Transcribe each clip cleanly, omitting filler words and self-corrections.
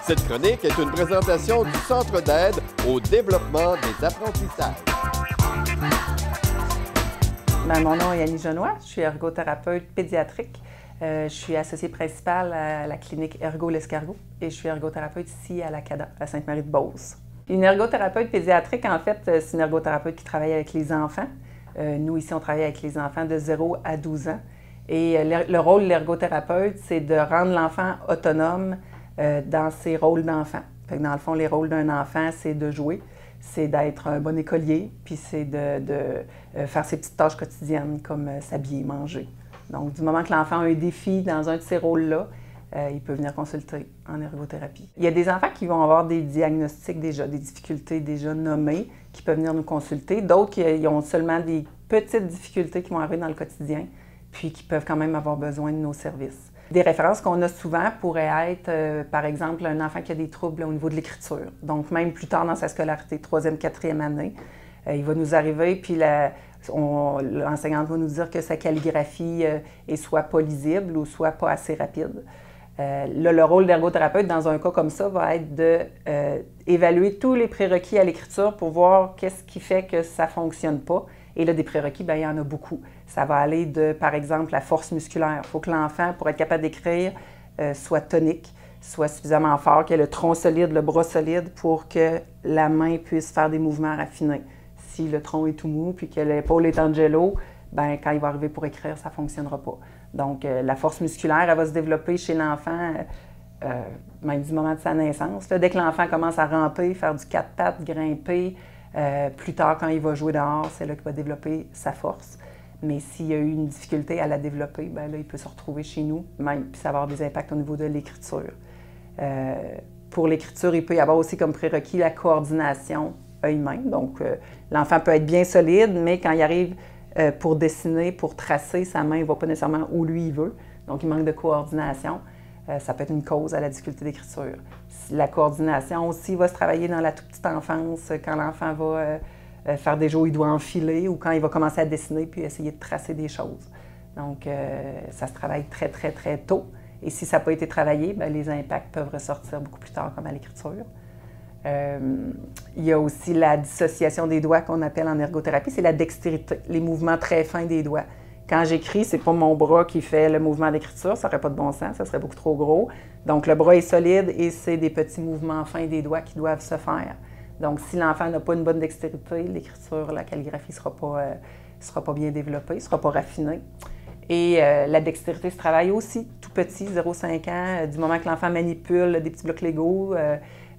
Cette chronique est une présentation du Centre d'aide au développement des apprentissages. Mon nom est Annie Genois, je suis ergothérapeute pédiatrique. Je suis associée principale à la clinique Ergo-L'Escargot et je suis ergothérapeute ici à la CADA, à Sainte-Marie-de-Beauce. Une ergothérapeute pédiatrique, en fait, c'est une ergothérapeute qui travaille avec les enfants. Nous, ici, on travaille avec les enfants de 0 à 12 ans. Et le rôle de l'ergothérapeute, c'est de rendre l'enfant autonome dans ses rôles d'enfant. Dans le fond, les rôles d'un enfant, c'est de jouer, c'est d'être un bon écolier, puis c'est de faire ses petites tâches quotidiennes comme s'habiller, manger. Donc, du moment que l'enfant a un défi dans un de ces rôles-là, il peut venir consulter en ergothérapie. Il y a des enfants qui vont avoir des diagnostics déjà, des difficultés déjà nommées, qui peuvent venir nous consulter. D'autres qui ont seulement des petites difficultés qui vont arriver dans le quotidien, puis qui peuvent quand même avoir besoin de nos services. Des références qu'on a souvent pourraient être, par exemple, un enfant qui a des troubles au niveau de l'écriture. Donc, même plus tard dans sa scolarité, 3e, 4e année, il va nous arriver, puis l'enseignante va nous dire que sa calligraphie est soit pas lisible ou soit pas assez rapide. Là, le rôle d'ergothérapeute dans un cas comme ça va être d'évaluer tous les prérequis à l'écriture pour voir qu'est-ce qui fait que ça ne fonctionne pas. Et là, des prérequis, bien, il y en a beaucoup. Ça va aller de, par exemple, la force musculaire. Il faut que l'enfant, pour être capable d'écrire, soit tonique, soit suffisamment fort, qu'il ait le tronc solide, le bras solide, pour que la main puisse faire des mouvements raffinés. Si le tronc est tout mou puis que l'épaule est en jello, bien, quand il va arriver pour écrire, ça ne fonctionnera pas. Donc, la force musculaire, elle va se développer chez l'enfant, même du moment de sa naissance. Là, dès que l'enfant commence à ramper, faire du 4 pattes, grimper, plus tard, quand il va jouer dehors, c'est là qu'il va développer sa force. Mais s'il y a eu une difficulté à la développer, bien là, il peut se retrouver chez nous, même, puis ça va avoir des impacts au niveau de l'écriture. Pour l'écriture, il peut y avoir aussi comme prérequis la coordination œil-main. Donc, l'enfant peut être bien solide, mais quand il arrive pour dessiner, pour tracer, sa main ne va pas nécessairement où lui il veut. Donc, il manque de coordination. Ça peut être une cause à la difficulté d'écriture. La coordination aussi va se travailler dans la toute petite enfance, quand l'enfant va faire des jeux où il doit enfiler ou quand il va commencer à dessiner puis essayer de tracer des choses. Donc, ça se travaille très, très, très tôt. Et si ça n'a pas été travaillé, bien, les impacts peuvent ressortir beaucoup plus tard, comme à l'écriture. Il y a aussi la dissociation des doigts qu'on appelle en ergothérapie, c'est la dextérité, les mouvements très fins des doigts. Quand j'écris, c'est pas mon bras qui fait le mouvement d'écriture, ça n'aurait pas de bon sens, ça serait beaucoup trop gros. Donc, le bras est solide et c'est des petits mouvements fins des doigts qui doivent se faire. Donc, si l'enfant n'a pas une bonne dextérité, l'écriture, la calligraphie ne sera pas bien développée, ne sera pas raffinée. Et la dextérité se travaille aussi tout petit, 0,5 ans, du moment que l'enfant manipule des petits blocs Lego,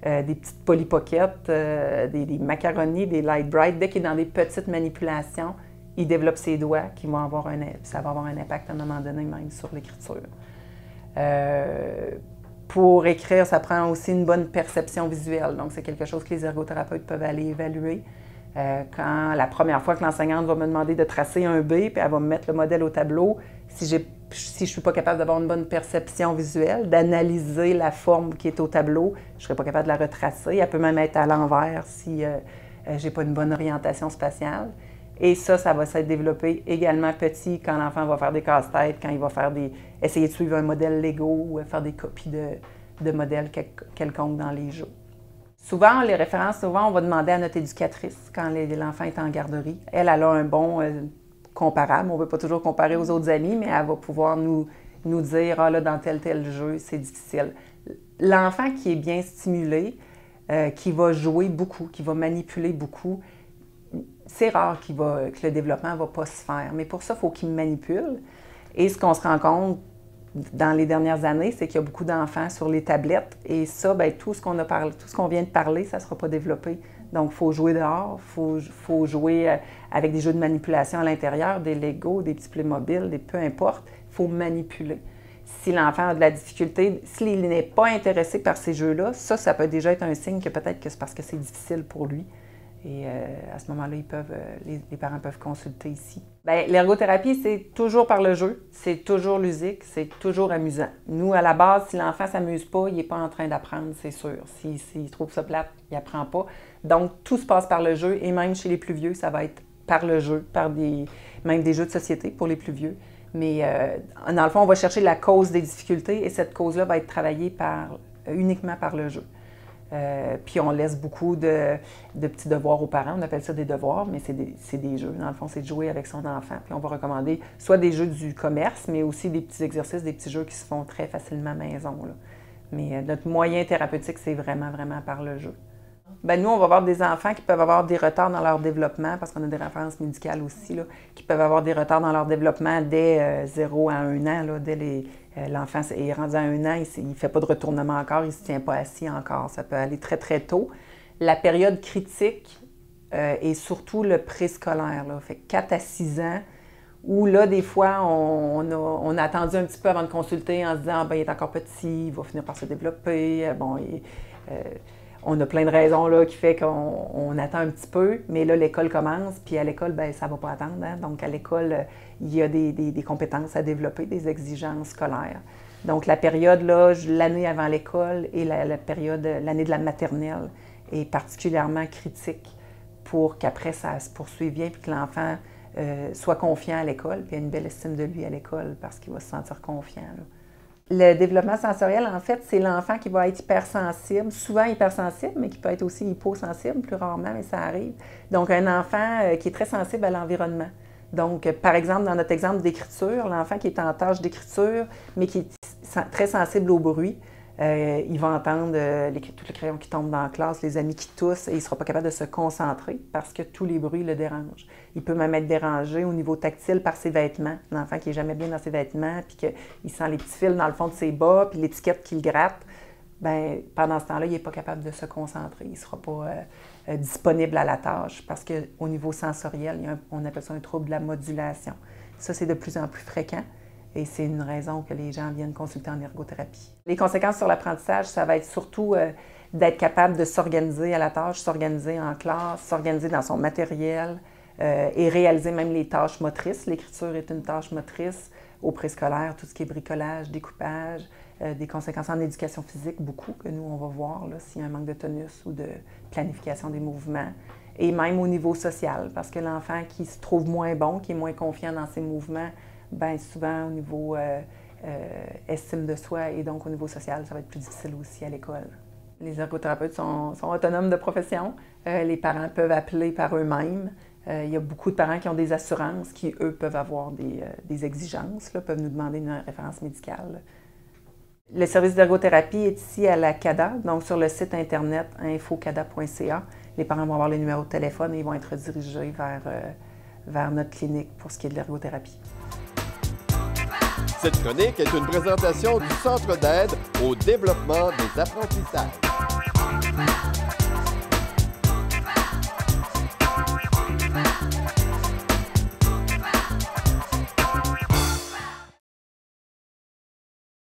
des petites Polly Pocket, des macaronis, des Light Bright. Dès qu'il est dans des petites manipulations, il développe ses doigts, ça va avoir un impact à un moment donné même sur l'écriture. Pour écrire, ça prend aussi une bonne perception visuelle. Donc, c'est quelque chose que les ergothérapeutes peuvent aller évaluer. Quand la première fois que l'enseignante va me demander de tracer un B, puis elle va me mettre le modèle au tableau, si je ne suis pas capable d'avoir une bonne perception visuelle, d'analyser la forme qui est au tableau, je ne serai pas capable de la retracer. Elle peut même être à l'envers si je n'ai pas une bonne orientation spatiale. Et ça va s'être développé également petit quand l'enfant va faire des casse-têtes, quand il va essayer de suivre un modèle Lego ou faire des copies de modèles quelconques dans les jeux. Souvent, les références, on va demander à notre éducatrice quand l'enfant est en garderie. Elle a un bon comparable. On ne veut pas toujours comparer aux autres amis, mais elle va pouvoir nous dire « Ah là, dans tel jeu, c'est difficile ». L'enfant qui est bien stimulé, qui va jouer beaucoup, qui va manipuler beaucoup, c'est rare que le développement ne va pas se faire. Mais pour ça, il faut qu'il manipule. Et ce qu'on se rend compte dans les dernières années, c'est qu'il y a beaucoup d'enfants sur les tablettes. Et ça, bien, tout ce qu'on vient de parler, ça ne sera pas développé. Donc, il faut jouer dehors, il faut jouer avec des jeux de manipulation à l'intérieur, des Lego, des petits Playmobil, peu importe. Il faut manipuler. Si l'enfant a de la difficulté, s'il n'est pas intéressé par ces jeux-là, ça peut déjà être un signe que peut-être que c'est parce que c'est difficile pour lui. Et à ce moment-là, les parents peuvent consulter ici. Bien, l'ergothérapie, c'est toujours par le jeu, c'est toujours ludique, c'est toujours amusant. Nous, à la base, si l'enfant ne s'amuse pas, il n'est pas en train d'apprendre, c'est sûr. S'il trouve ça plate, il n'apprend pas. Donc, tout se passe par le jeu, et même chez les plus vieux, ça va être par le jeu, même des jeux de société pour les plus vieux. Mais dans le fond, on va chercher la cause des difficultés, et cette cause-là va être travaillée par uniquement par le jeu. Puis on laisse beaucoup de petits devoirs aux parents, on appelle ça des devoirs, mais c'est des jeux. Dans le fond, c'est de jouer avec son enfant. Puis on va recommander soit des jeux du commerce, mais aussi des petits exercices, des petits jeux qui se font très facilement à la maison, là. Mais notre moyen thérapeutique, c'est vraiment par le jeu. Bien, nous, on va avoir des enfants qui peuvent avoir des retards dans leur développement, parce qu'on a des références médicales aussi, là, qui peuvent avoir des retards dans leur développement dès 0 à 1 an. Là, dès l'enfant est rendu à 1 an, il ne fait pas de retournement encore, il ne se tient pas assis encore. Ça peut aller très tôt. La période critique est surtout le préscolaire, là, fait 4 à 6 ans, où là, des fois, on a attendu un petit peu avant de consulter en se disant « Ah, ben, il est encore petit, il va finir par se développer. » Bon, on a plein de raisons là, qui fait qu'on attend un petit peu, mais là, l'école commence, puis à l'école, bien, ça ne va pas attendre. Hein? Donc, à l'école, il y a des compétences à développer, des exigences scolaires. Donc, la période, là, l'année avant l'école et la période, l'année de la maternelle est particulièrement critique pour qu'après, ça se poursuive bien, puis que l'enfant soit confiant à l'école, puis ait une belle estime de lui à l'école parce qu'il va se sentir confiant, là. Le développement sensoriel, en fait, c'est l'enfant qui va être hypersensible, souvent hypersensible, mais qui peut être aussi hyposensible, plus rarement, mais ça arrive. Donc, un enfant qui est très sensible à l'environnement. Donc, par exemple, dans notre exemple d'écriture, l'enfant qui est en tâche d'écriture, mais qui est très sensible au bruit, il va entendre tous les crayons qui tombent dans la classe, les amis qui toussent, et il ne sera pas capable de se concentrer parce que tous les bruits le dérangent. Il peut même être dérangé au niveau tactile par ses vêtements. L'enfant qui n'est jamais bien dans ses vêtements, puis qu'il sent les petits fils dans le fond de ses bas, puis l'étiquette qu'il gratte, bien, pendant ce temps-là, il n'est pas capable de se concentrer. Il ne sera pas disponible à la tâche parce qu'au niveau sensoriel, on appelle ça un trouble de la modulation. Ça, c'est de plus en plus fréquent. Et c'est une raison que les gens viennent consulter en ergothérapie. Les conséquences sur l'apprentissage, ça va être surtout d'être capable de s'organiser à la tâche, s'organiser en classe, s'organiser dans son matériel et réaliser même les tâches motrices. L'écriture est une tâche motrice au préscolaire, tout ce qui est bricolage, découpage, des conséquences en éducation physique, beaucoup, que nous, on va voir s'il y a un manque de tonus ou de planification des mouvements. Et même au niveau social, parce que l'enfant qui se trouve moins bon, qui est moins confiant dans ses mouvements, bien souvent au niveau estime de soi et donc au niveau social, ça va être plus difficile aussi à l'école. Les ergothérapeutes sont autonomes de profession. Les parents peuvent appeler par eux-mêmes. Il y a beaucoup de parents qui ont des assurances qui, eux, peuvent avoir des exigences, peuvent nous demander une référence médicale. Le service d'ergothérapie est ici à la CADA, donc sur le site internet infocada.ca. Les parents vont avoir les numéros de téléphone et ils vont être redirigés vers notre clinique pour ce qui est de l'ergothérapie. Cette chronique est une présentation du Centre d'aide au développement des apprentissages.